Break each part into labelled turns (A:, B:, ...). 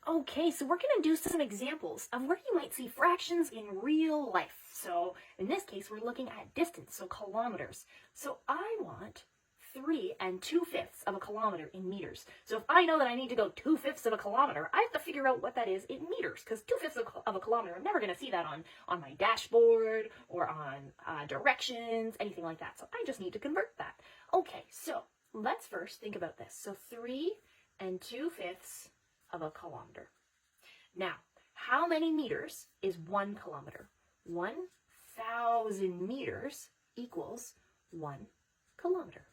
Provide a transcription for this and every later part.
A: Okay, so we're going to do some examples of where you might see fractions in real life. So in this case, we're looking at distance, so kilometers. So I want 3 2/5 of a kilometer in meters. So if I know that I need to go 2/5 of a kilometer, I have to figure out what that is in meters, because 2/5 of a kilometer, I'm never going to see that on my dashboard or on directions, anything like that. So I just need to convert that. Okay, so let's first think about this. So 3 2/5 of a kilometer. Now, how many meters is 1 kilometer? 1,000 meters equals 1 kilometer.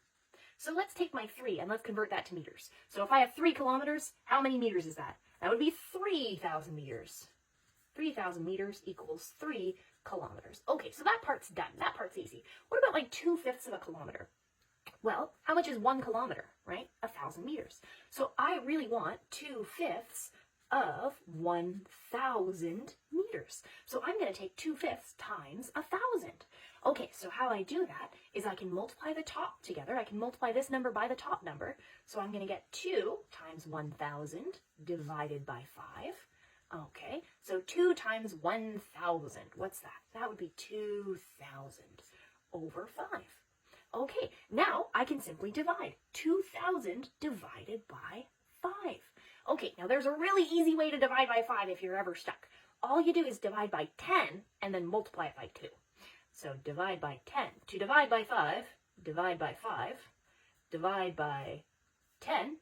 A: So let's take my 3 and let's convert that to meters. So if I have 3 kilometers, how many meters is that? That would be 3,000 meters. 3,000 meters equals 3 kilometers. Okay, so that part's done. That part's easy. What about like 2/5 of a kilometer? Well, how much is 1 kilometer, right? 1,000 meters. So I really want 2/5 of 1,000 meters. So I'm going to take 2/5 times 1,000. Okay, so how I do that is I can multiply the top together. I can multiply this number by the top number. So I'm going to get 2 times 1,000 divided by 5. Okay, so 2 times 1,000, what's that? That would be 2,000 over 5. Okay, now I can simply divide 2,000 divided by 5. Okay, now there's a really easy way to divide by 5 if you're ever stuck. All you do is divide by 10 and then multiply it by 2. So divide by 10. To divide by 5, divide by 5, divide by 10,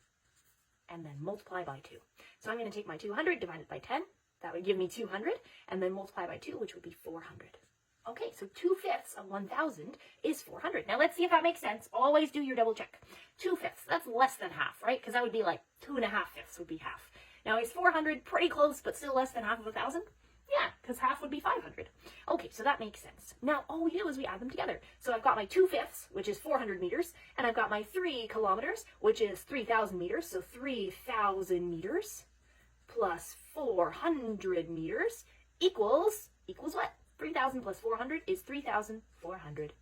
A: and then multiply by 2. So I'm going to take my 200, divide it by 10. That would give me 200, and then multiply by 2, which would be 400. Okay, so 2/5 of 1,000 is 400. Now let's see if that makes sense. Always do your double check. 2/5, that's less than half, right? Because that would be like 2.5 would be half. Now is 400 pretty close, but still less than half of 1,000? Yeah, because half would be 500. Okay, so that makes sense. Now all we do is we add them together. So I've got my 2/5, which is 400 meters, and I've got my 3 kilometers, which is 3,000 meters. So 3,000 meters plus 400 meters equals what? 3,000 plus 400 is 3,400